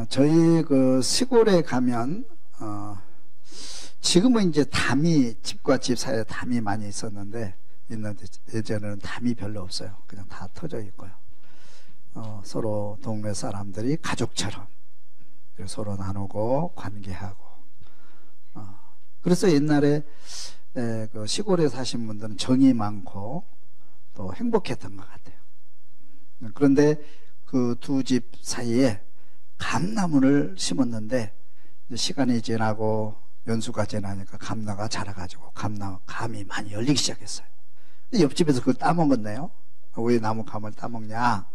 저희 그 시골에 가면 지금은 이제 집과 집 사이에 담이 많이 있었는데 예전에는 담이 별로 없어요. 그냥 다 터져 있고요. 서로 동네 사람들이 가족처럼 서로 나누고 관계하고. 그래서 옛날에 그 시골에 사신 분들은 정이 많고 또 행복했던 것 같아요. 그런데 그 두 집 사이에 감나무를 심었는데 시간이 지나고 연수가 지나니까 감나가 자라가지고 감이 많이 열리기 시작했어요. 근데 옆집에서 그걸 따먹었네요. 왜 나무 감을 따먹냐?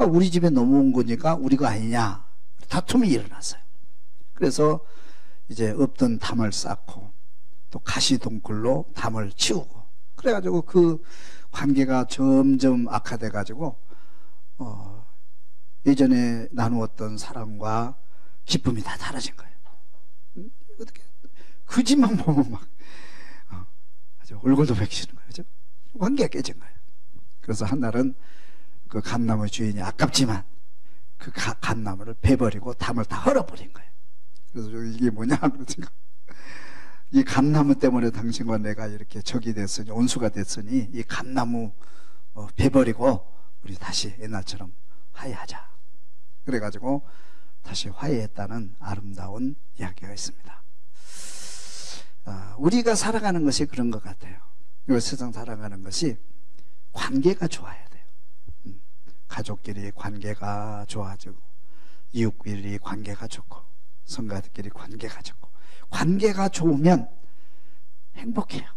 우리 집에 넘어온 거니까 우리가 아니냐? 다툼이 일어났어요. 그래서 이제 없던 담을 쌓고 또 가시동굴로 담을 치우고 그래가지고 그 관계가 점점 악화돼가지고 예전에 나누었던 사랑과 기쁨이 다 사라진 거예요. 어떻게 그 집만 보면 막 아주 얼굴도 백시는 거예요. 그죠? 관계가 깨진 거예요. 그래서 한날은 그 감나무 주인이 아깝지만 그 감나무를 베버리고 담을 다 헐어버린 거예요. 그래서 이게 뭐냐 그러니까 이 감나무 때문에 당신과 내가 이렇게 적이 됐으니 온수가 됐으니 이 감나무 베버리고 우리 다시 옛날처럼 화해하자. 그래가지고 다시 화해했다는 아름다운 이야기가 있습니다. 우리가 살아가는 것이 그런 것 같아요. 이 세상 살아가는 것이 관계가 좋아야 돼요. 가족끼리 관계가 좋아지고 이웃끼리 관계가 좋고 성가들끼리 관계가 좋고 관계가 좋으면 행복해요.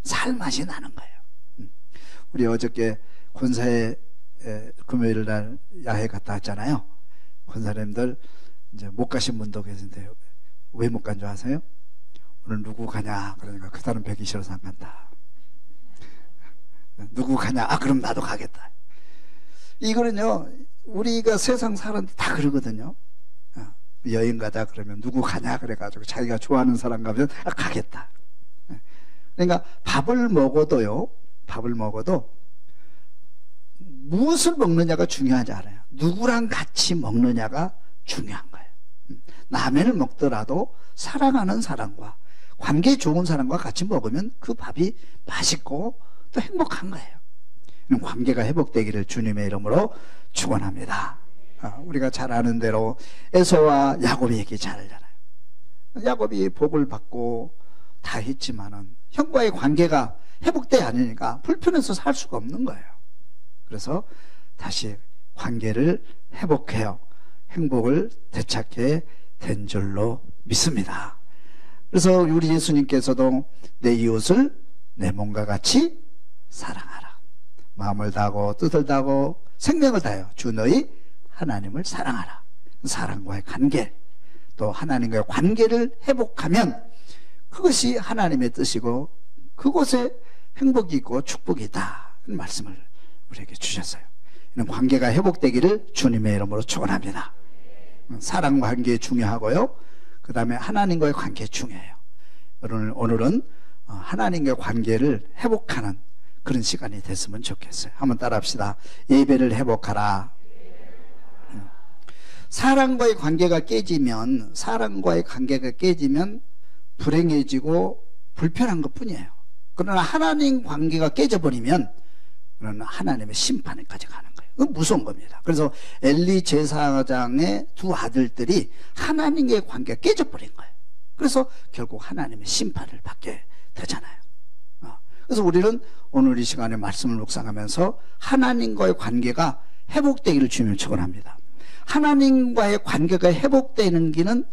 살 맛이 나는 거예요. 우리 어저께 권사에 금요일 날 야외 갔다 왔잖아요. 권사님들 이제 못 가신 분도 계신데 왜 못 간 줄 아세요? 오늘 누구 가냐? 그러니까 그 사람 뵈기 싫어서 안 간다. 누구 가냐? 그럼 나도 가겠다. 이거는요, 우리가 세상 사람들 다 그러거든요. 여행 가자 그러면 누구 가냐? 그래가지고 자기가 좋아하는 사람 가면 가겠다. 그러니까 밥을 먹어도 무엇을 먹느냐가 중요하지 않아요. 누구랑 같이 먹느냐가 중요한 거예요. 라면을 먹더라도 사랑하는 사람과 관계 좋은 사람과 같이 먹으면 그 밥이 맛있고 또 행복한 거예요. 관계가 회복되기를 주님의 이름으로 축원합니다. 우리가 잘 아는 대로 에서와 야곱이 얘기 잘 알잖아요. 야곱이 복을 받고 다 했지만은 형과의 관계가 회복돼야 하니까 불편해서 살 수가 없는 거예요. 그래서 다시 관계를 회복해요. 행복을 되찾게 된 줄로 믿습니다. 그래서 우리 예수님께서도 내 이웃을 내 몸과 같이 사랑하라. 마음을 다하고 뜻을 다하고 생명을 다하여 주 너희 하나님을 사랑하라. 사랑과의 관계, 또 하나님과의 관계를 회복하면 그것이 하나님의 뜻이고 그곳에 행복이 있고 축복이 있다. 는 말씀을 우리에게 주셨어요. 이런 관계가 회복되기를 주님의 이름으로 축원합니다. 사랑 관계 중요하고요. 그 다음에 하나님과의 관계 중요해요. 오늘은 하나님과의 관계를 회복하는 그런 시간이 됐으면 좋겠어요. 한번 따라합시다. 예배를 회복하라. 사랑과의 관계가 깨지면 불행해지고 불편한 것 뿐이에요. 그러나 하나님 관계가 깨져버리면 그러나 하나님의 심판에까지 가는 거예요. 그건 무서운 겁니다. 그래서 엘리 제사장의 두 아들들이 하나님과의 관계가 깨져버린 거예요. 그래서 결국 하나님의 심판을 받게 되잖아요. 그래서 우리는 오늘 이 시간에 말씀을 묵상하면서 하나님과의 관계가 회복되기를 주님을 축원합니다. 하나님과의 관계가 회복되는 길은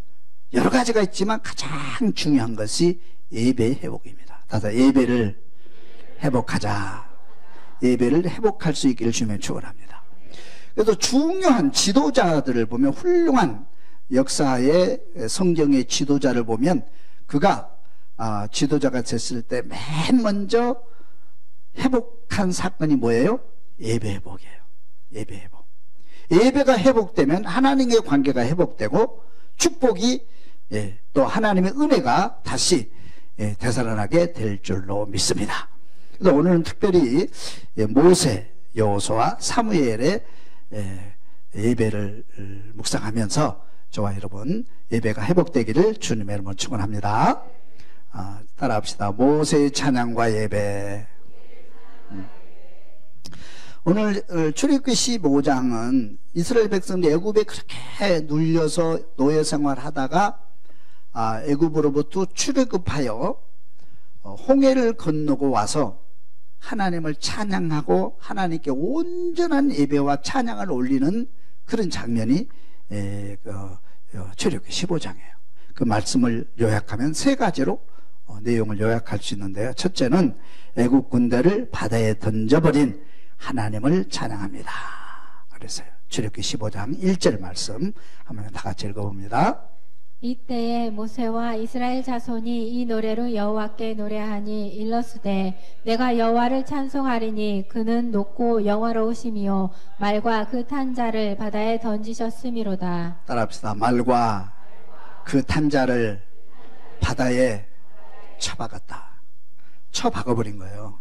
여러 가지가 있지만 가장 중요한 것이 예배의 회복입니다. 다시 예배를 회복하자. 예배를 회복할 수 있기를 주님의 축원합니다. 그래서 중요한 지도자들을 보면 훌륭한 역사의 성경의 지도자를 보면 그가 지도자가 됐을 때 맨 먼저 회복한 사건이 뭐예요? 예배 회복이에요. 예배 회복. 예배가 회복되면 하나님의 관계가 회복되고 축복이 또 하나님의 은혜가 다시 되살아나게 될 줄로 믿습니다. 그래서 오늘은 특별히 모세, 여호수아, 사무엘의 예배를 묵상하면서 저와 여러분 예배가 회복되기를 주님의 이름으로 축원합니다. 따라합시다. 모세의 찬양과 예배. 오늘 출애굽기 15장은 이스라엘 백성들이 애굽에 그렇게 눌려서 노예 생활하다가 애굽으로부터 출애굽하여 홍해를 건너고 와서 하나님을 찬양하고 하나님께 온전한 예배와 찬양을 올리는 그런 장면이 출애굽기 15장이에요. 그 말씀을 요약하면 세 가지로 내용을 요약할 수 있는데요. 첫째는 애굽 군대를 바다에 던져버린 하나님을 찬양합니다. 그랬어요. 출애굽기 15장 1절 말씀 한번 다 같이 읽어봅니다. 이때에 모세와 이스라엘 자손이 이 노래로 여호와께 노래하니 일러스되 내가 여호와를 찬송하리니 그는 높고 영화로우심이요 말과 그 탄 자를 바다에 던지셨음이로다. 따라합시다. 말과 그 탄 자를 바다에 쳐박았다. 쳐박아버린 거예요.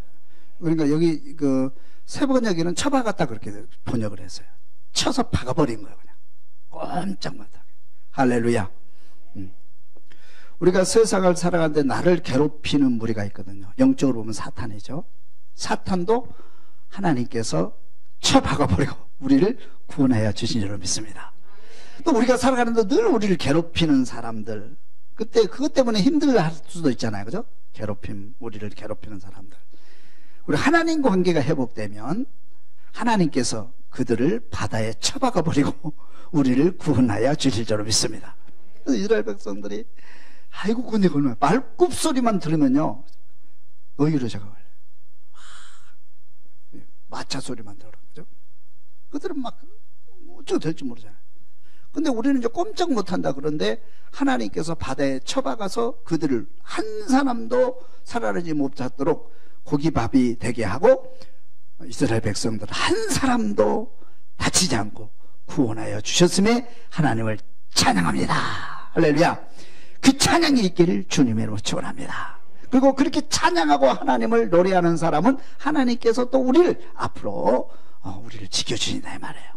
그러니까 여기 그 세번역에는 쳐박았다 그렇게 번역을 했어요. 쳐서 박아버린 거예요. 그냥 꼼짝못하게. 할렐루야. 우리가 세상을 살아가는데 나를 괴롭히는 무리가 있거든요. 영적으로 보면 사탄이죠. 사탄도 하나님께서 쳐박아버리고 우리를 구원하여 주신 줄로 믿습니다. 또 우리가 살아가는데 늘 우리를 괴롭히는 사람들, 그때 그것 때문에 힘들어할 수도 있잖아요. 그죠? 우리를 괴롭히는 사람들. 우리 하나님과 관계가 회복되면 하나님께서 그들을 바다에 쳐박아버리고 우리를 구원하여 주실 줄로 믿습니다. 그래서 이스라엘 백성들이 아이고 근데 그러면 말굽소리만 들으면요 의유로 제가 걸려요. 마차 소리만 들어요. 그죠? 그들은 막 어쩌고 될지 모르잖아요. 근데 우리는 이제 꼼짝 못한다. 그런데 하나님께서 바다에 쳐박아서 그들을 한 사람도 살아나지 못하도록 고기밥이 되게 하고 이스라엘 백성들 한 사람도 다치지 않고 구원하여 주셨음에 하나님을 찬양합니다. 할렐루야. 그 찬양이 있기를 주님의 이름으로 축원합니다. 그리고 그렇게 찬양하고 하나님을 노래하는 사람은 하나님께서 또 우리를 앞으로 우리를 지켜주신다 이 말이에요.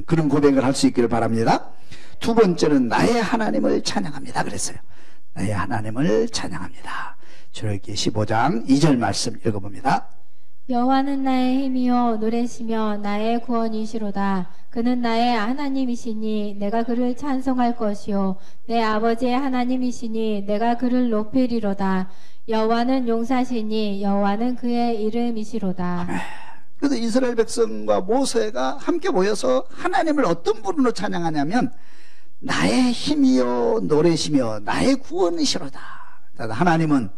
그런 고백을 할 수 있기를 바랍니다. 두 번째는 나의 하나님을 찬양합니다 그랬어요. 나의 하나님을 찬양합니다. 출애굽기 15장 2절 말씀 읽어봅니다. 여호와는 나의 힘이요 노래시며 나의 구원이시로다. 그는 나의 하나님이시니 내가 그를 찬송할 것이요 내 아버지의 하나님이시니 내가 그를 높이리로다. 여호와는 용사시니 여호와는 그의 이름이시로다. 아멘. 그래서 이스라엘 백성과 모세가 함께 모여서 하나님을 어떤 분으로 찬양하냐면 나의 힘이요 노래시며 나의 구원이시로다. 하나님은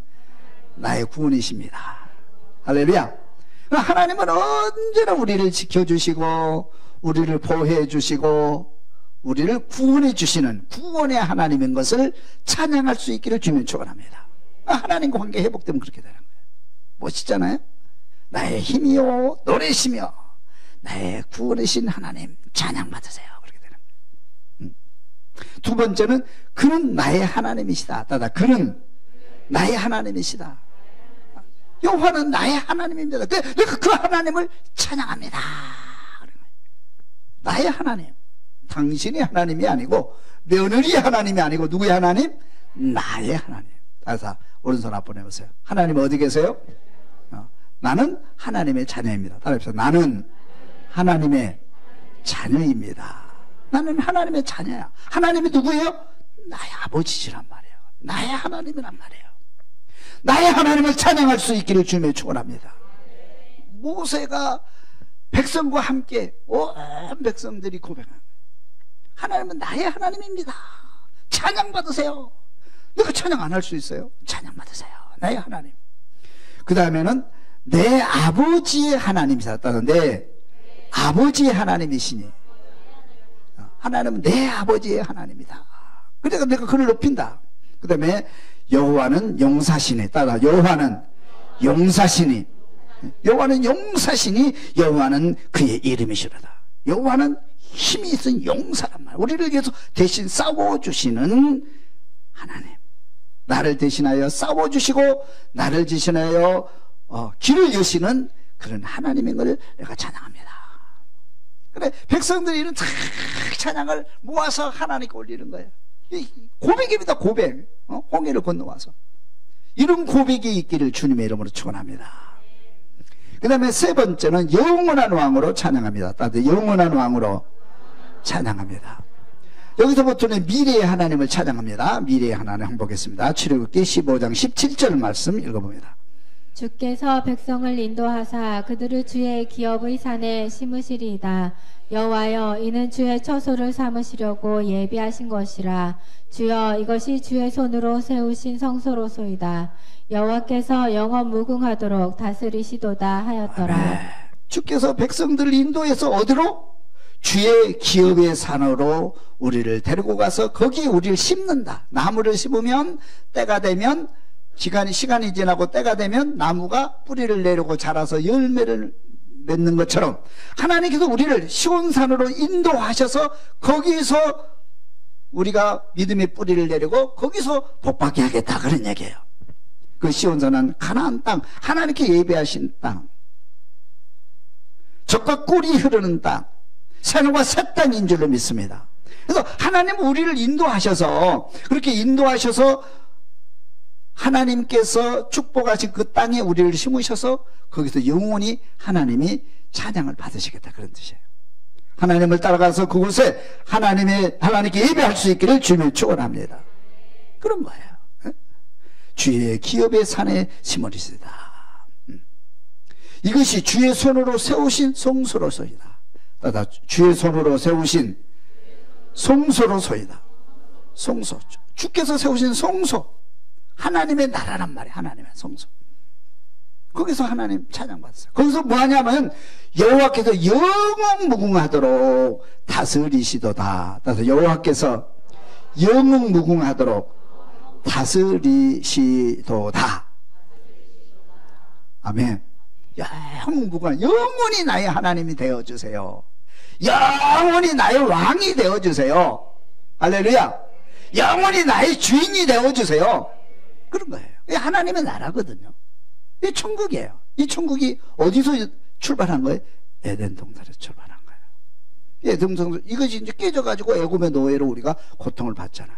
나의 구원이십니다. 할렐루야. 하나님은 언제나 우리를 지켜주시고 우리를 보호해 주시고 우리를 구원해 주시는 구원의 하나님인 것을 찬양할 수 있기를 주님 축원합니다. 하나님과 관계 회복되면 그렇게 되는 거예요. 멋있잖아요. 나의 힘이요 노래시며 나의 구원이신 하나님 찬양받으세요. 그렇게 되는 거예요. 두 번째는 그는 나의 하나님이시다. 그는 나의 하나님이시다. 여호와는 나의 하나님입니다. 내가 그 하나님을 찬양합니다. 나의 하나님. 당신의 하나님이 아니고 며느리의 하나님이 아니고 누구의 하나님? 나의 하나님. 그래서 오른손 앞으로 내보세요. 하나님 어디 계세요? 나는 하나님의 자녀입니다. 따라합시다. 나는 하나님의 자녀입니다. 나는 하나님의 자녀야. 하나님이 누구예요? 나의 아버지시란 말이에요. 나의 하나님이란 말이에요. 나의 하나님을 찬양할 수 있기를 주님의 축원합니다. 모세가 백성과 함께 온 백성들이 고백한 거예요. 하나님은 나의 하나님입니다. 찬양 받으세요. 내가 찬양 안 할 수 있어요? 찬양 받으세요. 나의 하나님. 그 다음에는 내 아버지의 하나님이시다. 내 아버지의 하나님이시니 하나님은 내 아버지의 하나님이다. 그러니까 내가 그를 높인다. 그 다음에 여호와는 용사시니 따라 여호와는 용사시니 여호와는 용사시니 여호와는 그의 이름이시로다. 여호와는 힘이 있은 용사란 말. 우리를 위해서 대신 싸워주시는 하나님. 나를 대신하여 싸워주시고 나를 대신하여 길을 여시는 그런 하나님인 것을 내가 찬양합니다. 그래, 백성들이 이런 찬양을 모아서 하나님께 올리는 거예요. 고백입니다, 고백. 홍해를 건너와서. 이런 고백이 있기를 주님의 이름으로 축원합니다. 그 다음에 세 번째는 영원한 왕으로 찬양합니다. 다들 영원한 왕으로 찬양합니다. 여기서부터는 미래의 하나님을 찬양합니다. 미래의 하나님 한번 보겠습니다. 출애굽기 15장 17절 말씀 읽어봅니다. 주께서 백성을 인도하사 그들을 주의 기업의 산에 심으시리이다. 여호와여, 이는 주의 처소를 삼으시려고 예비하신 것이라. 주여, 이것이 주의 손으로 세우신 성소로소이다. 여호와께서 영원 무궁하도록 다스리시도다 하였더라. 아멘. 주께서 백성들을 인도해서 어디로? 주의 기업의 산으로 우리를 데리고 가서 거기에 우리를 심는다. 나무를 심으면 때가 되면 시간이 지나고 때가 되면 나무가 뿌리를 내리고 자라서 열매를 맺는 것처럼 하나님께서 우리를 시온산으로 인도하셔서 거기서 우리가 믿음의 뿌리를 내리고 거기서 복받게 하겠다, 그런 얘기예요. 그 시온산은 가나안 땅, 하나님께 예배하신 땅, 젖과 꿀이 흐르는 땅, 생과 새 땅인 줄로 믿습니다. 그래서 하나님은 우리를 인도하셔서, 그렇게 인도하셔서 하나님께서 축복하신 그 땅에 우리를 심으셔서 거기서 영원히 하나님이 찬양을 받으시겠다, 그런 뜻이에요. 하나님을 따라가서 그곳에 하나님께 예배할 수 있기를 주님을 축원합니다. 그런 거예요. 주의 기업의 산에 심으리시다. 이것이 주의 손으로 세우신 성소로소이다. 주의 손으로 세우신 성소로소이다. 성소, 주께서 세우신 성소, 하나님의 나라란 말이에요. 하나님의 성소. 거기서 하나님 찬양받았어요. 거기서 뭐 하냐면 여호와께서 영원무궁하도록 다스리시도다. 따라서 여호와께서 영원무궁하도록 다스리시도다. 아멘. 영원히 나의 하나님이 되어주세요. 영원히 나의 왕이 되어주세요. 할렐루야. 영원히 나의 주인이 되어주세요. 그런 거예요. 이게 하나님의 나라거든요. 이 천국이에요. 이 천국이 어디서 출발한 거예요? 에덴 동산에서 출발한 거예요. 에덴 동산, 이것이 이제 깨져가지고 애굽의 노예로 우리가 고통을 받잖아요.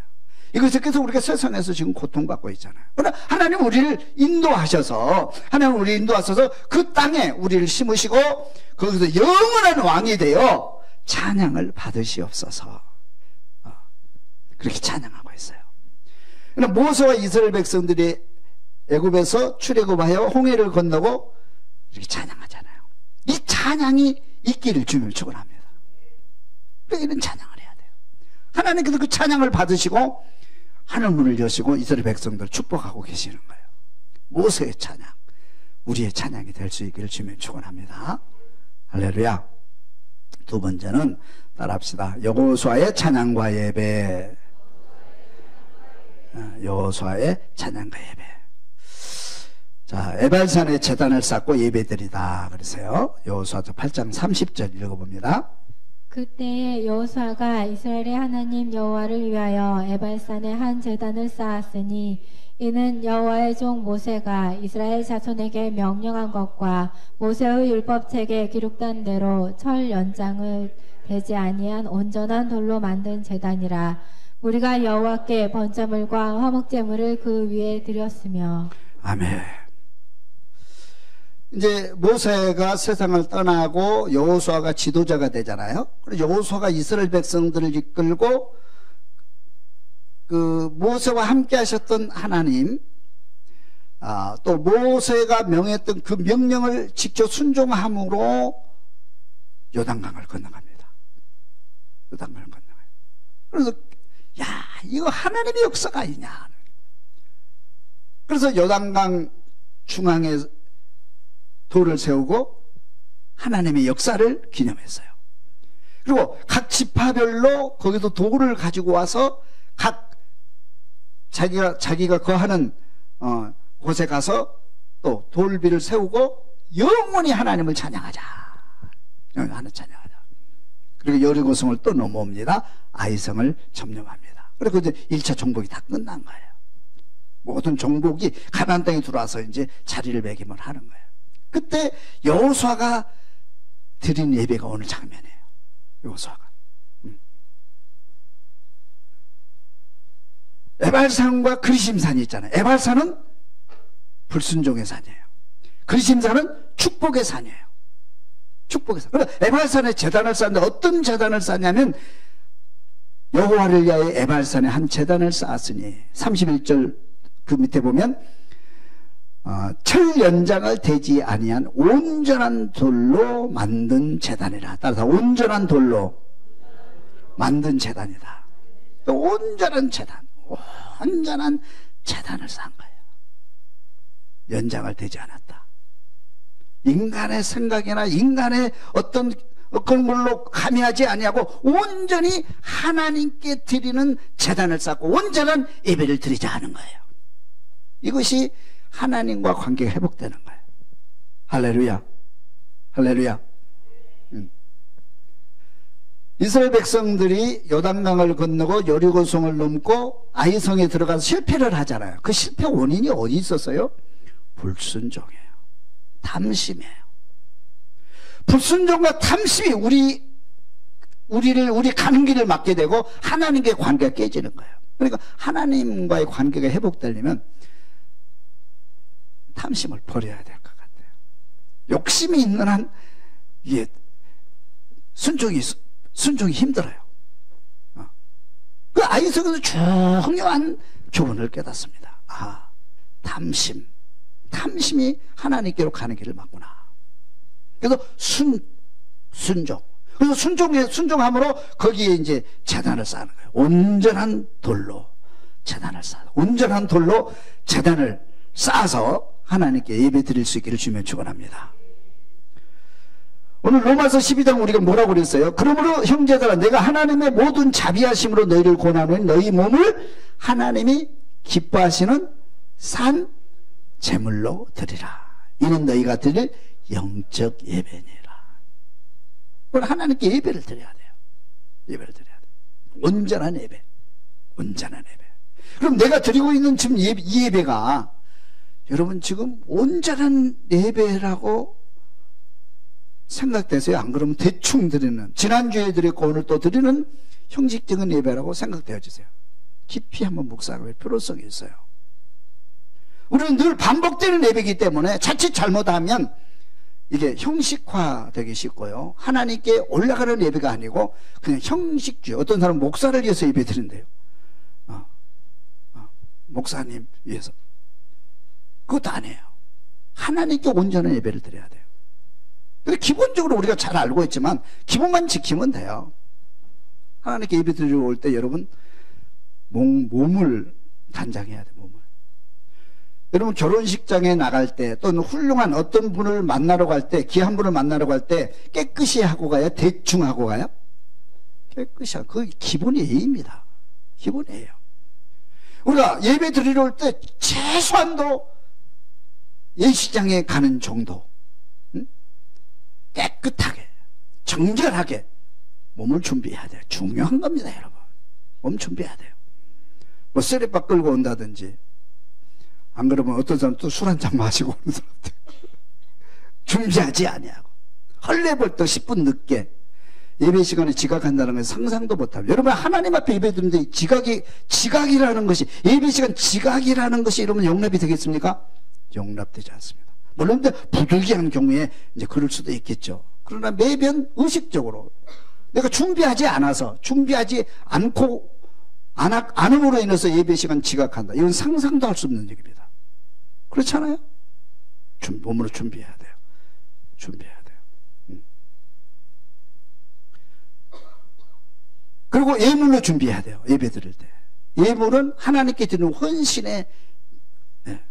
이것을 계속 우리가 세상에서 지금 고통받고 있잖아요. 그러나 하나님 우리를 인도하셔서, 하나님 우리를 인도하셔서 그 땅에 우리를 심으시고 거기서 영원한 왕이 되어 찬양을 받으시옵소서. 그렇게 찬양하고 있어요. 그러나 모세와 이스라엘 백성들이 애굽에서 출애굽하여 홍해를 건너고 이렇게 찬양하잖아요. 이 찬양이 있기를 주님을 축원합니다. 그러니까 이런 찬양을 해야 돼요. 하나님께서 그 찬양을 받으시고 하늘문을 여시고 이스라엘 백성들을 축복하고 계시는 거예요. 모세의 찬양, 우리의 찬양이 될 수 있기를 주님을 축원합니다. 할렐루야. 두 번째는 따라합시다. 여호수아의 찬양과 예배. 여호수아의 찬양과 예배. 자, 에발산에 제단을 쌓고 예배드리다 그러세요. 여호수아서 8장 30절 읽어봅니다. 그때에 여호수아가 이스라엘의 하나님 여호와를 위하여 에발산에 한 제단을 쌓았으니 이는 여호와의 종 모세가 이스라엘 자손에게 명령한 것과 모세의 율법책에 기록된 대로 철 연장을 대지 아니한 온전한 돌로 만든 제단이라. 우리가 여호와께 번제물과 화목제물을 그 위에 드렸으며. 아멘. 이제 모세가 세상을 떠나고 여호수아가 지도자가 되잖아요. 그래서 여호수아가 이스라엘 백성들을 이끌고 그 모세와 함께 하셨던 하나님, 또 모세가 명했던 그 명령을 직접 순종함으로 요단강을 건너갑니다. 요단강을 건너가요. 그래서 야, 이거 하나님의 역사가 아니냐. 그래서 요단강 중앙에 돌을 세우고 하나님의 역사를 기념했어요. 그리고 각 지파별로 거기서 돌을 가지고 와서 각 자기가 거하는 곳에 가서 또 돌비를 세우고 영원히 하나님을 찬양하자. 영원히 찬양하자. 그리고 여리고성을 또 넘어옵니다. 아이성을 점령합니다. 그리고 이제 1차 정복이 다 끝난 거예요. 모든 정복이 가나안 땅에 들어와서 이제 자리를 매김을 하는 거예요. 그때 여호수아가 드린 예배가 오늘 장면이에요. 여호수아가. 에발산과 그리심산이 있잖아요. 에발산은 불순종의 산이에요. 그리심산은 축복의 산이에요. 축복의 산. 그러니까 에발산에 제단을 쌓는데 어떤 제단을 쌓냐면 여호와를 위하여 에발산에 한 제단을 쌓았으니 31절 그 밑에 보면 철 연장을 대지 아니한 온전한 돌로 만든 제단이라. 따라서 온전한 돌로 만든 제단이다. 또 온전한 제단, 온전한 제단을 쌓은 거예요. 연장을 대지 않았다. 인간의 생각이나 인간의 어떤 그런 걸로 가미하지 아니하고 온전히 하나님께 드리는 제단을 쌓고 온전한 예배를 드리자 하는 거예요. 이것이 하나님과 관계가 회복되는 거예요. 할렐루야. 할렐루야. 이스라엘 백성들이 요단강을 건너고 여리고성을 넘고 아이성에 들어가서 실패를 하잖아요. 그 실패 원인이 어디 있었어요? 불순종이에요. 탐심이에요. 불순종과 탐심이 우리 가는 길을 막게 되고 하나님과의 관계가 깨지는 거예요. 그러니까 하나님과의 관계가 회복되려면 탐심을 버려야 될 것 같아요. 욕심이 있는 한 이게 순종이 힘들어요. 그 아이성에서 중요한 교훈을 깨닫습니다. 탐심이 하나님께로 가는 길을 막구나. 그래서 순종. 그래서 순종함으로 거기에 이제 제단을 쌓는 거예요. 온전한 돌로 제단을 쌓아. 온전한 돌로 제단을 쌓아서 하나님께 예배 드릴 수 있기를 주면 축원합니다. 오늘 로마서 12장 우리가 뭐라고 그랬어요? 그러므로 형제들아 내가 하나님의 모든 자비하심으로 너희를 권하노니 너희 몸을 하나님이 기뻐하시는 산 제물로 드리라. 이는 너희가 드릴 영적 예배니라. 오늘 하나님께 예배를 드려야 돼요. 예배를 드려야 돼요. 온전한 예배. 온전한 예배. 그럼 내가 드리고 있는 지금 이 예배가 여러분 지금 온전한 예배라고 생각되세요? 안 그러면 대충 드리는, 지난주에 드렸고 오늘 또 드리는 형식적인 예배라고 생각되어지세요. 깊이 한번 묵상할 필요성이 있어요. 우리는 늘 반복되는 예배이기 때문에 자칫 잘못하면 이게 형식화되기 쉽고요. 하나님께 올라가는 예배가 아니고 그냥 형식주의. 어떤 사람은 목사를 위해서 예배 드린대요. 목사님 위해서. 그것도 아니에요. 하나님께 온전한 예배를 드려야 돼요. 근데 기본적으로 우리가 잘 알고 있지만 기본만 지키면 돼요. 하나님께 예배 드리러 올 때 여러분 몸을 단장해야 돼요. 몸을. 여러분 결혼식장에 나갈 때 또는 훌륭한 어떤 분을 만나러 갈 때, 귀한 분을 만나러 갈 때 깨끗이 하고 가요? 대충 하고 가요? 깨끗이 하고. 그게 기본 예의입니다. 기본 예의예요. 우리가 예배 드리러 올 때 최소한도 예식장에 가는 정도, 깨끗하게 정결하게 몸을 준비해야 돼요. 중요한 겁니다. 여러분 몸 준비해야 돼요. 뭐 쓰레빠 끌고 온다든지 안 그러면 어떤 사람 또 술 한잔 마시고 오는 사람들 준비하지 아니하고 헐레벌떡 10분 늦게 예배 시간에 지각한다는 건 상상도 못합니다. 여러분 하나님 앞에 예배 드리는데 지각이라는 것이, 예배 시간 지각이라는 것이 여러분 용납이 되겠습니까? 용납되지 않습니다. 물론 부득이한 경우에 이제 그럴 수도 있겠죠. 그러나 매번 의식적으로 내가 준비하지 않음으로 인해서 예배 시간 지각한다. 이건 상상도 할 수 없는 얘기입니다. 그렇잖아요? 몸으로 준비해야 돼요. 준비해야 돼요. 그리고 예물로 준비해야 돼요. 예배 드릴 때. 예물은 하나님께 드리는 헌신의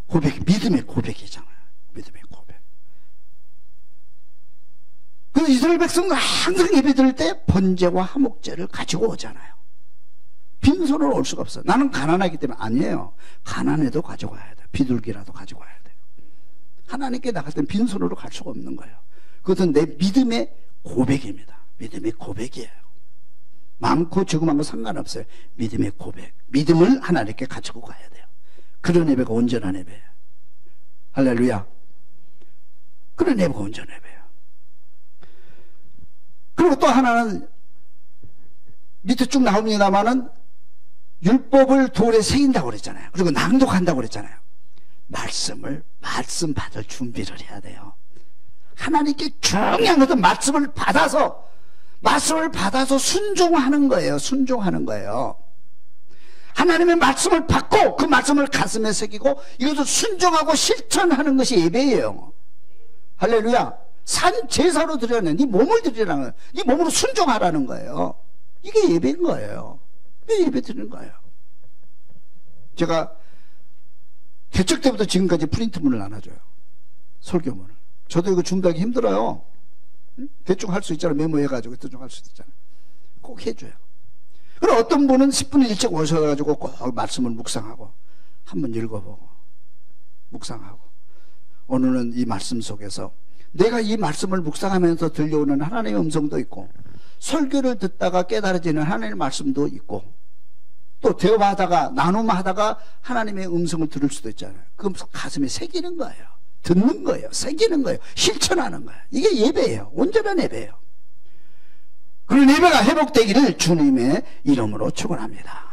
고백, 믿음의 고백이잖아요. 믿음의 고백. 그래서 이스라엘 백성은 항상 예배 드릴 때 번제와 화목제를 가지고 오잖아요. 빈손으로 올 수가 없어요. 나는 가난하기 때문에. 아니에요. 가난해도 가지고 와야 돼요. 비둘기라도 가지고 와야 돼요. 하나님께 나갈 때는 빈손으로 갈 수가 없는 거예요. 그것은 내 믿음의 고백입니다. 믿음의 고백이에요. 많고 적음한 거 상관없어요. 믿음의 고백. 믿음을 하나님께 가지고 가야 돼요. 그런 예배가 온전한 예배예요. 할렐루야. 그런 예배가 온전한 예배예요. 그리고 또 하나는 밑에 쭉 나옵니다만은 율법을 돌에 새긴다고 그랬잖아요. 그리고 낭독한다고 그랬잖아요. 말씀 받을 준비를 해야 돼요. 하나님께 중요한 것은 말씀을 받아서 순종하는 거예요. 순종하는 거예요. 하나님의 말씀을 받고 그 말씀을 가슴에 새기고 이것을 순종하고 실천하는 것이 예배예요. 할렐루야. 산 제사로 드리라는, 네 몸을 드리라는 거예요. 네 몸으로 순종하라는 거예요. 이게 예배인 거예요. 이게 예배 드리는 거예요. 제가 개척 때부터 지금까지 프린트문을 나눠줘요. 설교문을. 저도 이거 준비하기 힘들어요. 대충 할 수 있잖아요. 메모해가지고 대충 할 수 있잖아요. 꼭 해줘요. 그리고 어떤 분은 10분 일찍 오셔가지고 꼭 말씀을 묵상하고 한번 읽어보고 묵상하고, 오늘은 이 말씀 속에서 내가 이 말씀을 묵상하면서 들려오는 하나님의 음성도 있고, 설교를 듣다가 깨달아지는 하나님의 말씀도 있고, 또 대화하다가 나눔하다가 하나님의 음성을 들을 수도 있잖아요. 그럼 가슴에 새기는 거예요. 듣는 거예요. 새기는 거예요. 실천하는 거예요. 이게 예배예요. 온전한 예배예요. 그런 예배가 회복되기를 주님의 이름으로 축원합니다.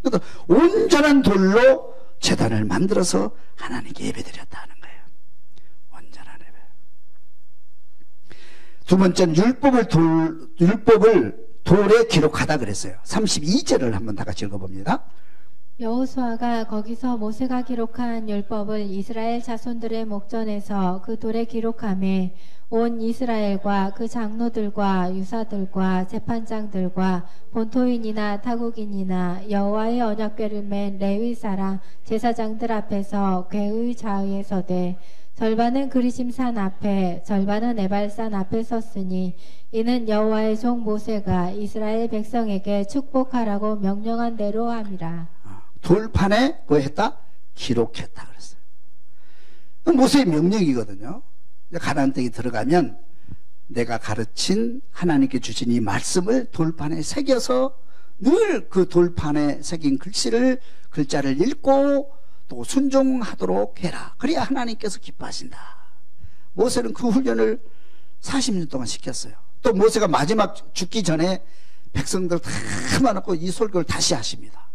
그래서 온전한 돌로 제단을 만들어서 하나님께 예배드렸다는 거예요. 온전한 예배. 두 번째는 율법을 돌에 기록하다 그랬어요. 32절을 한번 다 같이 읽어봅니다. 여호수아가 거기서 모세가 기록한 율법을 이스라엘 자손들의 목전에서 그 돌에 기록하매 온 이스라엘과 그 장로들과 유사들과 재판장들과 본토인이나 타국인이나 여호와의 언약궤를 맨 레위 사람 제사장들 앞에서 궤의 좌우에 서되 절반은 그리심산 앞에 절반은 에발산 앞에 섰으니 이는 여호와의 종 모세가 이스라엘 백성에게 축복하라고 명령한 대로 함이라. 돌판에 뭐 했다? 기록했다 그랬어요. 모세의 명령이거든요. 가나안 땅에 들어가면 내가 가르친 하나님께 주신 이 말씀을 돌판에 새겨서 늘 그 돌판에 새긴 글자를 읽고 또 순종하도록 해라. 그래야 하나님께서 기뻐하신다. 모세는 그 훈련을 40년 동안 시켰어요. 또 모세가 마지막 죽기 전에 백성들 다 모아놓고 이 설교를 다시 하십니다.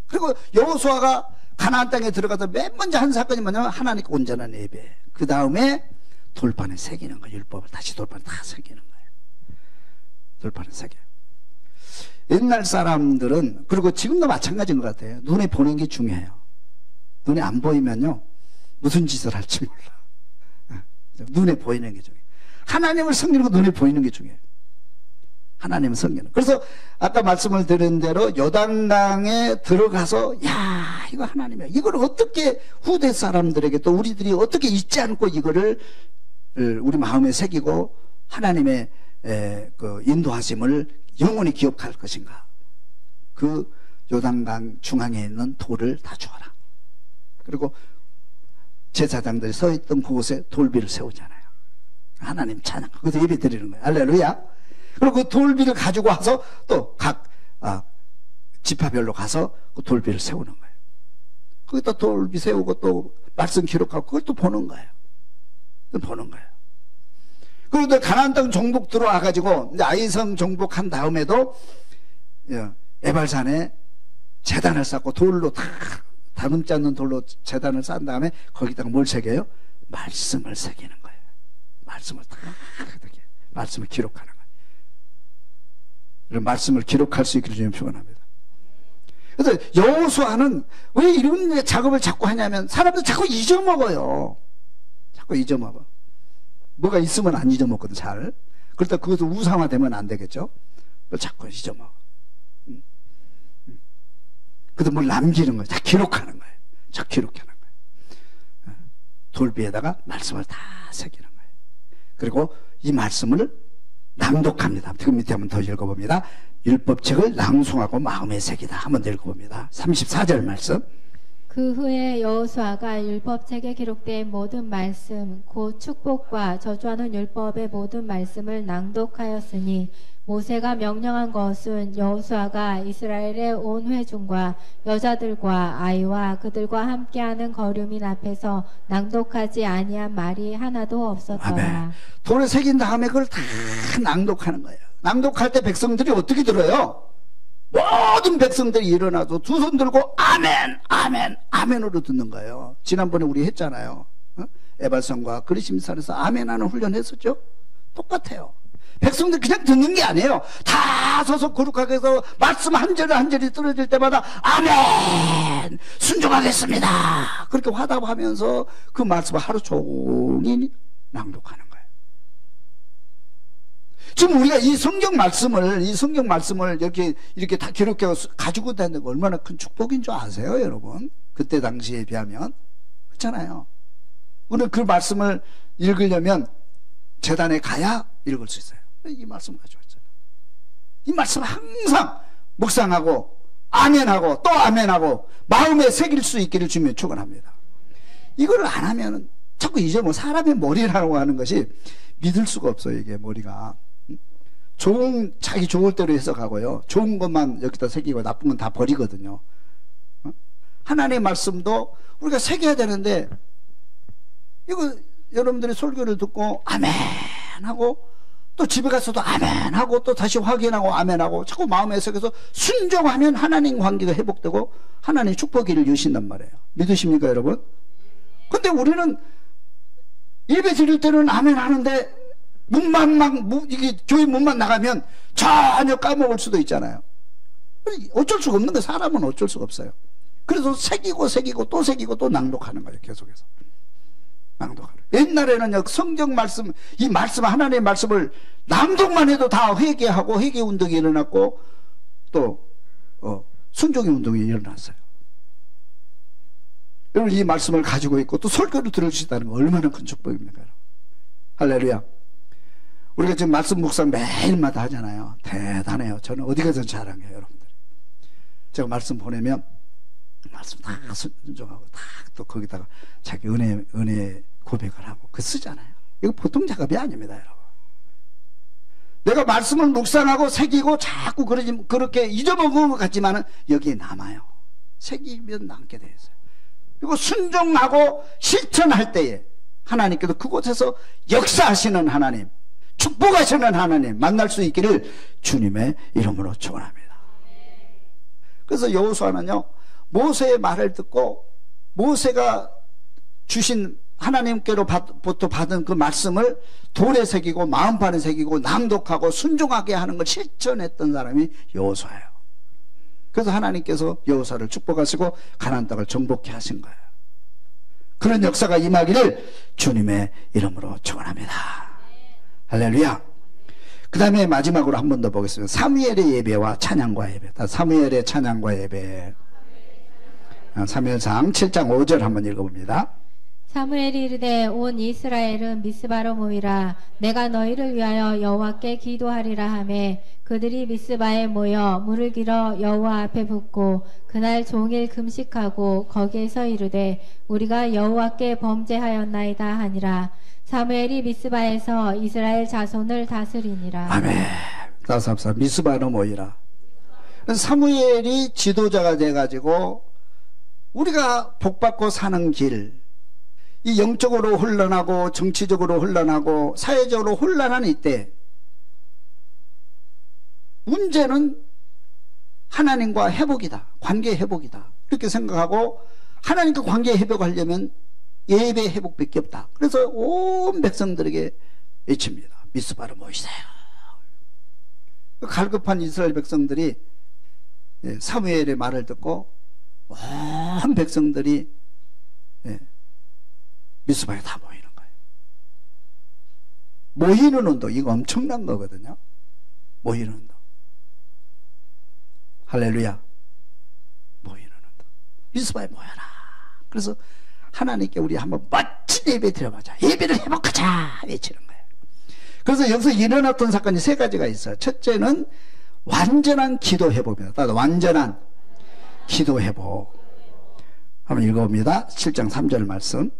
그리고 여호수아가 가나안 땅에 들어가서 맨 먼저 한 사건이 뭐냐면 하나님께 온전한 예배. 그 다음에 돌판에 새기는 거예요. 율법을 다시 돌판에 다 새기는 거예요. 돌판에 새겨요. 옛날 사람들은, 그리고 지금도 마찬가지인 것 같아요. 눈에 보는 게 중요해요. 눈에 안 보이면요 무슨 짓을 할지 몰라. 눈에 보이는 게 중요해요. 하나님을 섬기는 거 눈에 보이는 게 중요해요. 하나님을 섬기는. 그래서 아까 말씀을 드린 대로 요단강에 들어가서 야 이거 하나님이야. 이걸 어떻게 후대 사람들에게 또 우리들이 어떻게 잊지 않고 이거를 우리 마음에 새기고 하나님의 그 인도하심을 영원히 기억할 것인가. 그 요단강 중앙에 있는 돌을 다 주어라. 그리고 제사장들이 서 있던 그곳에 돌비를 세우잖아요. 하나님 찬양. 그래서 예배 드리는 거예요. 할렐루야. 그리고 그 돌비를 가지고 와서 또 각 지파별로 가서 그 돌비를 세우는 거예요. 거기다 돌비 세우고 또 말씀 기록하고 그걸 또 보는 거예요. 보는 거예요. 그리고 가나안 땅 정복 들어와가지고 이제 아이성 정복한 다음에도 에발산에 제단을 쌓고 돌로 다 다듬지 않는 돌로 제단을 쌓은 다음에 거기다가 뭘 새겨요? 말씀을 새기는 거예요. 말씀을 다 말씀을 기록하는 거예요. 그런 말씀을 기록할 수 있기를 주님 축원합니다. 그래서 여호수아는 왜 이런 작업을 자꾸 하냐면 사람들 자꾸 잊어먹어요. 자꾸 잊어먹어. 뭐가 있으면 안 잊어먹거든 잘. 그렇다 그것도 우상화되면 안 되겠죠. 자꾸 잊어먹어. 그래도 뭘 남기는 거예요. 다 기록하는 거예요. 자 기록하는 거예요. 돌비에다가 말씀을 다 새기는 거예요. 그리고 이 말씀을 낭독합니다. 그 밑에 한번 더 읽어봅니다. 율법책을 낭송하고 마음에 새기다. 한번 더 읽어봅니다. 34절 말씀. 그 후에 여호수아가 율법책에 기록된 모든 말씀 곧 축복과 저주하는 율법의 모든 말씀을 낭독하였으니 모세가 명령한 것은 여호수아가 이스라엘의 온 회중과 여자들과 아이와 그들과 함께하는 거류민 앞에서 낭독하지 아니한 말이 하나도 없었더라. 아멘. 돌에 새긴 다음에 그걸 다 낭독하는 거예요. 낭독할 때 백성들이 어떻게 들어요? 모든 백성들이 일어나서 두 손 들고 아멘 아멘 아멘으로 듣는 거예요. 지난번에 우리 했잖아요. 에발산과 그리심산에서 아멘하는 훈련 했었죠? 똑같아요. 백성들 그냥 듣는 게 아니에요. 다 서서 거룩하게 해서 말씀 한 절에 한 절이 떨어질 때마다 아멘 순종하겠습니다. 그렇게 화답하면서 그 말씀을 하루 종일 낭독하는 거예요. 지금 우리가 이 성경 말씀을 이렇게 다 기록해 가지고 다니는 거 얼마나 큰 축복인 줄 아세요, 여러분? 그때 당시에 비하면. 그렇잖아요. 우리는 그 말씀을 읽으려면 재단에 가야 읽을 수 있어요. 이 말씀 가지고 있잖아요. 이 말씀 항상 묵상하고 아멘하고 또 아멘하고 마음에 새길 수 있기를 주며 축원합니다. 이걸 안 하면 자꾸 잊어먹어. 사람의 머리라고 하는 것이 믿을 수가 없어요. 이게 머리가 자기 좋을 대로 해석하고요, 좋은 것만 여기다 새기고 나쁜 건 다 버리거든요. 하나님의 말씀도 우리가 새겨야 되는데, 이거 여러분들이 설교를 듣고 아멘 하고 또 집에 가서도 아멘 하고 또 다시 확인하고 아멘 하고 자꾸 마음에 새겨서 순종하면 하나님 관계가 회복되고 하나님 축복을 주신단 말이에요. 믿으십니까, 여러분? 근데 우리는 예배 드릴 때는 아멘 하는데 이게 교회 문만 나가면 전혀 까먹을 수도 있잖아요. 어쩔 수가 없는 거예요. 사람은 어쩔 수가 없어요. 그래서 새기고 또 새기고 또 낭독하는 거예요. 계속해서 낭독하는. 옛날에는 성경 말씀, 이 말씀, 하나님의 말씀을 낭독만 해도 다 회개하고 회개 운동이 일어났고 또 순종의 운동이 일어났어요. 여러분, 이 말씀을 가지고 있고 또 설교를 들을 수 있다는 거 얼마나 큰 축복입니까? 할렐루야. 우리가 지금 말씀 묵상 매일마다 하잖아요. 대단해요. 저는 어디 가서 자랑해요, 여러분들. 제가 말씀 보내면 말씀 다 순종하고 다 또 거기다가 자기 은혜 고백을 하고 그 쓰잖아요. 이거 보통 작업이 아닙니다, 여러분. 내가 말씀을 묵상하고 새기고 자꾸 그렇게 잊어먹은 것 같지만은 여기에 남아요. 새기면 남게 돼 있어요. 그리고 순종하고 실천할 때에 하나님께서 그곳에서 역사하시는 하나님, 축복하시는 하나님 만날 수 있기를 주님의 이름으로 축원합니다. 그래서 여호수아는요, 모세의 말을 듣고 모세가 주신 하나님께로부터 받은 그 말씀을 돌에 새기고 마음판에 새기고 낭독하고 순종하게 하는 걸 실천했던 사람이 여호수아예요. 그래서 하나님께서 여호수아를 축복하시고 가나안 땅을 정복케 하신 거예요. 그런 역사가 임하기를 주님의 이름으로 축원합니다. 할렐루야. 그 다음에 마지막으로 한 번 더 보겠습니다. 사무엘의 예배와 찬양과 예배. 사무엘의 찬양과 예배. 사무엘상 7장 5절 한번 읽어봅니다. 사무엘이 이르되 온 이스라엘은 미스바로 모이라. 내가 너희를 위하여 여호와께 기도하리라 하매 그들이 미스바에 모여 물을 길어 여호와 앞에 붓고 그날 종일 금식하고 거기에서 이르되 우리가 여호와께 범죄하였나이다 하니라. 사무엘이 미스바에서 이스라엘 자손을 다스리니라. 아멘. 다시 합시다. 미스바로 모이라. 사무엘이 지도자가 돼가지고 우리가 복받고 사는 길, 이 영적으로 혼란하고 정치적으로 혼란하고 사회적으로 혼란한 이때 문제는 하나님과 회복이다, 관계 회복이다, 이렇게 생각하고 하나님과 관계 회복하려면 예배 회복밖에 없다. 그래서 온 백성들에게 외칩니다. 미스바로 모이세요. 갈급한 이스라엘 백성들이 사무엘의 말을 듣고 온 백성들이 미스바에 다 모이는 거예요. 모이는 운동, 이거 엄청난 거거든요. 모이는 운동. 할렐루야. 모이는 운동. 미스바에 모여라. 그래서 하나님께 우리 한번 멋진 예배 드려보자. 예배를 회복하자. 외치는 거예요. 그래서 여기서 일어났던 사건이 세 가지가 있어요. 첫째는 완전한 기도 회복입니다. 완전한 기도 회복. 한번 읽어봅니다. 7장 3절 말씀.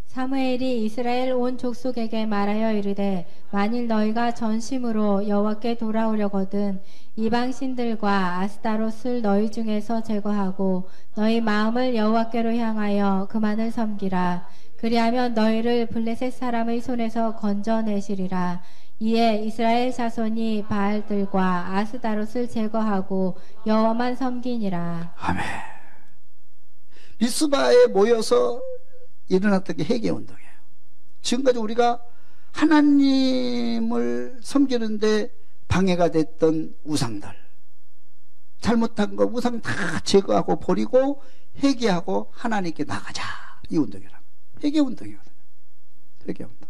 사무엘이 이스라엘 온 족속에게 말하여 이르되 만일 너희가 전심으로 여호와께 돌아오려거든 이방 신들과 아스타롯을 너희 중에서 제거하고 너희 마음을 여호와께로 향하여 그만을 섬기라. 그리하면 너희를 블레셋 사람의 손에서 건져내시리라. 이에 이스라엘 자손이 바알들과 아스다롯을 제거하고 여호와만 섬기니라. 아멘. 미스바에 모여서 일어났던 게 회개운동이에요. 지금까지 우리가 하나님을 섬기는데 방해가 됐던 우상들, 잘못한 거 우상 다 제거하고 버리고 회개하고 하나님께 나가자, 이 운동이라. 회개운동이거든요. 회개운동.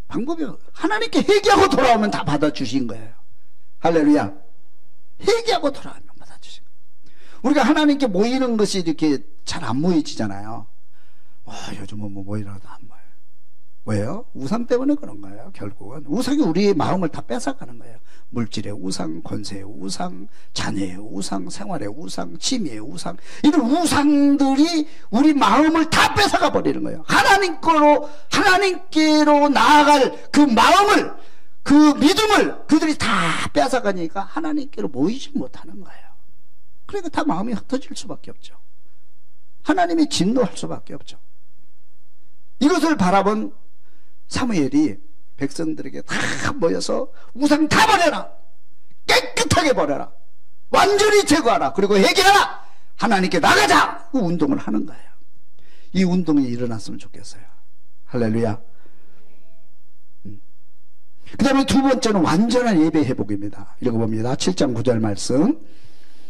방법이 하나님께 회개하고 돌아오면 다 받아주신 거예요. 할렐루야. 회개하고 돌아오면 받아주신 거예요. 우리가 하나님께 모이는 것이 이렇게 잘 안 모이지잖아요. 요즘은 뭐 모이라도 안 모여요. 왜요? 우상 때문에 그런 거예요. 결국은 우상이 우리의 마음을 다 뺏어가는 거예요. 물질의 우상, 권세의 우상, 자녀의 우상, 생활의 우상, 취미의 우상, 이런 우상들이 우리 마음을 다 뺏어가 버리는 거예요. 하나님께로 나아갈 그 마음을, 그 믿음을 그들이 다 뺏어가니까 하나님께로 모이지 못하는 거예요. 그러니까 다 마음이 흩어질 수밖에 없죠. 하나님이 진노할 수밖에 없죠. 이것을 바라본 사무엘이 백성들에게 다 모여서 우상 다 버려라, 깨끗하게 버려라, 완전히 제거하라, 그리고 회개하라, 하나님께 나가자, 그 운동을 하는 거예요. 이 운동이 일어났으면 좋겠어요. 할렐루야. 그 다음에 두 번째는 완전한 예배 회복입니다. 읽어봅니다. 7장 9절 말씀.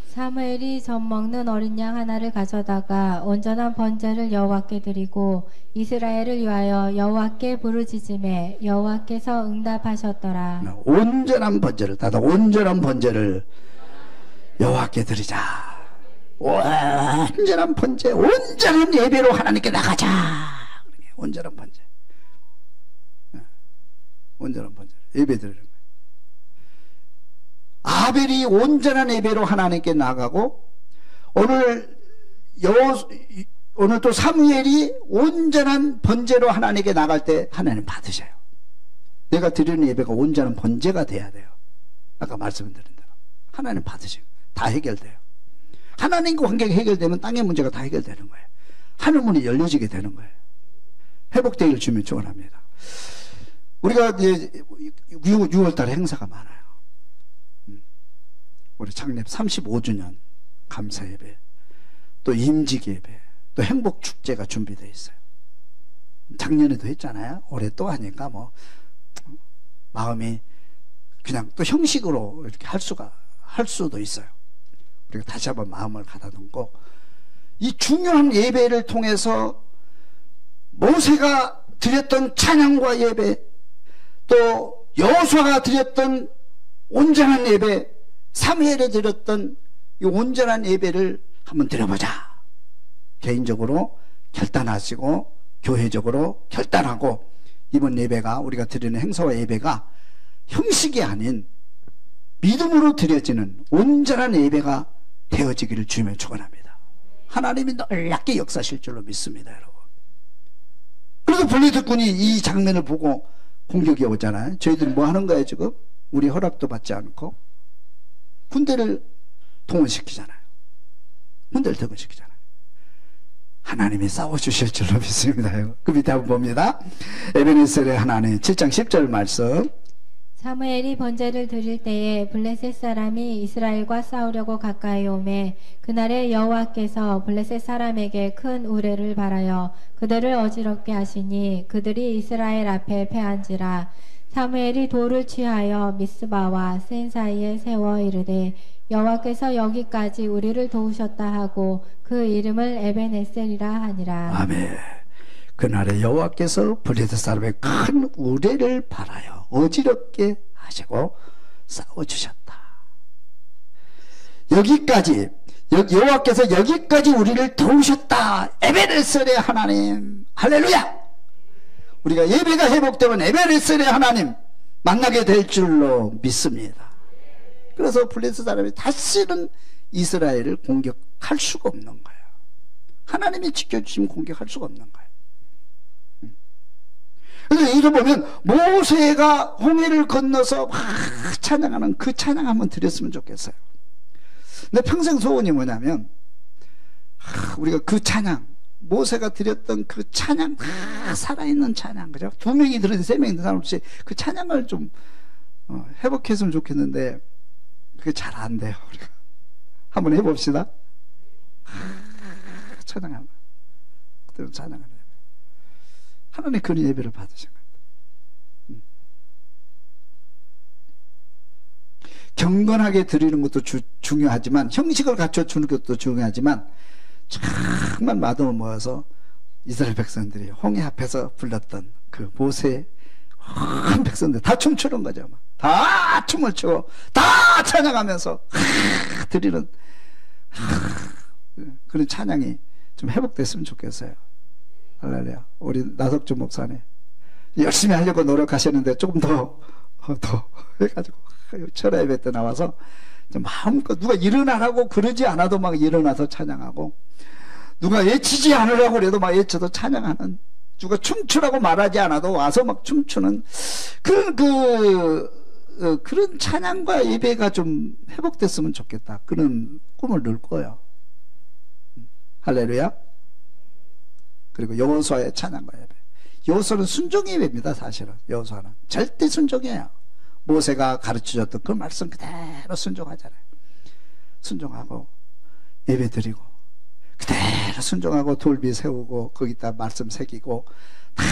사무엘이 젖 먹는 어린 양 하나를 가져다가 온전한 번제를 여호와께 드리고 이스라엘을 위하여 여호와께 부르짖음에 여호와께서 응답하셨더라. 온전한 번제를, 다들 온전한 번제를 여호와께 드리자. 온전한 번제, 온전한 예배로 하나님께 나가자. 온전한 번제, 온전한 번제, 예배 드리는 거예요. 아벨이 온전한 예배로 하나님께 나가고, 오늘 또 사무엘이 온전한 번제로 하나님께 나갈 때 하나님 받으셔요. 내가 드리는 예배가 온전한 번제가 돼야 돼요. 아까 말씀드린 대로 하나님 받으셔요. 다 해결돼요. 하나님과 관계가 해결되면 땅의 문제가 다 해결되는 거예요. 하늘 문이 열려지게 되는 거예요. 회복되기를 주면 축원합니다. 우리가 이제 6월달에 행사가 많아요. 우리 창립 35주년 감사예배, 또 임직예배, 또 행복축제가 준비되어 있어요. 작년에도 했잖아요. 올해 또 하니까 뭐 마음이 그냥 또 형식으로 이렇게 할 수도 있어요. 우리가 다시 한번 마음을 가다듬고, 이 중요한 예배를 통해서 모세가 드렸던 찬양과 예배, 또 여호수아가 드렸던 온전한 예배, 사무엘에 드렸던 이 온전한 예배를 한번 드려보자. 개인적으로 결단하시고 교회적으로 결단하고, 이번 예배가, 우리가 드리는 행사와 예배가 형식이 아닌 믿음으로 드려지는 온전한 예배가 되어지기를 주면 축원합니다. 하나님이 놀랍게 역사하실 줄로 믿습니다, 여러분. 그래서 블레셋군이 이 장면을 보고 공격이 오잖아요. 저희들이 뭐 하는 거예요 지금? 우리 허락도 받지 않고 군대를 동원시키잖아요. 군대를 동원시키잖아요. 하나님이 싸워주실 줄로 믿습니다. 그 밑에 한번 봅니다. 에베네셀의 하나님 7장 10절 말씀. 사무엘이 번제를 드릴 때에 블레셋 사람이 이스라엘과 싸우려고 가까이 오매 그날에 여호와께서 블레셋 사람에게 큰 우레를 발하여 그들을 어지럽게 하시니 그들이 이스라엘 앞에 패한지라. 사무엘이 돌을 취하여 미스바와 센 사이에 세워 이르되 여호와께서 여기까지 우리를 도우셨다 하고 그 이름을 에벤에셀이라 하니라. 아멘. 그날에 여호와께서 블레셋 사람의 큰 우레를 발하여 어지럽게 하시고 싸워주셨다. 여기까지, 여호와께서 여기까지 우리를 도우셨다. 에벤에셀의 하나님, 할렐루야. 우리가 예배가 회복되면 에벤에셀의 하나님 만나게 될 줄로 믿습니다. 그래서 블레셋 사람이 다시는 이스라엘을 공격할 수가 없는 거예요. 하나님이 지켜주시면 공격할 수가 없는 거예요. 그래서 여기서 보면 모세가 홍해를 건너서 막 찬양하는 그 찬양 한번 드렸으면 좋겠어요. 근데 평생 소원이 뭐냐면, 우리가 그 찬양, 모세가 드렸던 그 찬양, 다 살아있는 찬양, 그죠? 2명이 들으든 3명이 들으든 상관없이 그 찬양을 좀 회복했으면 좋겠는데 그게 잘 안 돼요. 우리가 한번 해봅시다. 찬양하는 그때는 찬양하는 예배. 하나님 그런 예배를 받으신 거예요. 경건하게 드리는 것도 중요하지만, 형식을 갖춰 주는 것도 중요하지만, 정말 마음을 모아서 이스라엘 백성들이 홍해 앞에서 불렀던 그 모세의 한 백성들 다 춤추는 거죠. 다 춤을 추고 다 찬양하면서 드리는 그런 찬양이 좀 회복됐으면 좋겠어요. 할렐루야. 우리 나석주 목사님 열심히 하려고 노력하셨는데 조금 더 해가지고 철야 예배 때 나와서 마음껏 누가 일어나라고 그러지 않아도 막 일어나서 찬양하고, 누가 외치지 않으라고 그래도 막 외쳐도 찬양하는, 누가 춤추라고 말하지 않아도 와서 막 춤추는 그런 찬양과 예배가 좀 회복됐으면 좋겠다. 그런 꿈을 늘 거예요. 할렐루야. 그리고 여호수아의 찬양과 예배. 여호수아는 순종의 예배입니다. 사실은 여호수아는 절대 순종이에요. 모세가 가르쳐줬던 그 말씀 그대로 순종하잖아요. 순종하고 예배 드리고 그대로 순종하고 돌비 세우고 거기다 말씀 새기고 다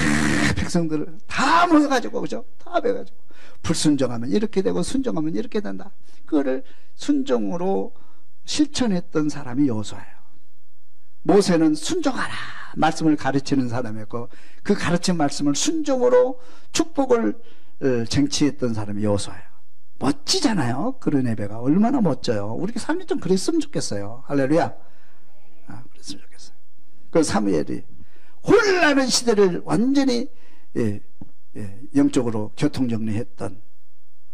백성들을 다 모여가지고, 그죠? 다 모여가지고 불순종하면 이렇게 되고 순종하면 이렇게 된다. 그거를 순종으로 실천했던 사람이 여호수아예요. 모세는 순종하라 말씀을 가르치는 사람이었고, 그 가르친 말씀을 순종으로 축복을 쟁취했던 사람이 여호수아예요. 멋지잖아요. 그런 예배가 얼마나 멋져요. 우리 삶이 좀 그랬으면 좋겠어요. 할렐루야. 그랬으면 좋겠어요. 그 사무엘이 혼란하는 시대를 완전히 영적으로 교통정리했던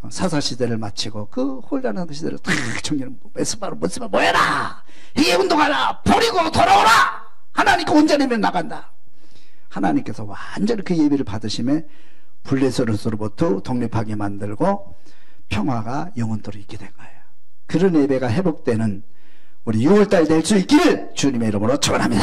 사사시대를 마치고 그 혼란한 시대를 다 정리하는, 메스바로 모여라, 이게 운동하라, 버리고 돌아오라, 하나님께 온전히면 나간다. 하나님께서 완전히 그 예배를 받으심에 블레셋으로부터 독립하게 만들고 평화가 영원토록 있게 된 거예요. 그런 예배가 회복되는 우리 6월달 될 수 있기를 주님의 이름으로 축원합니다.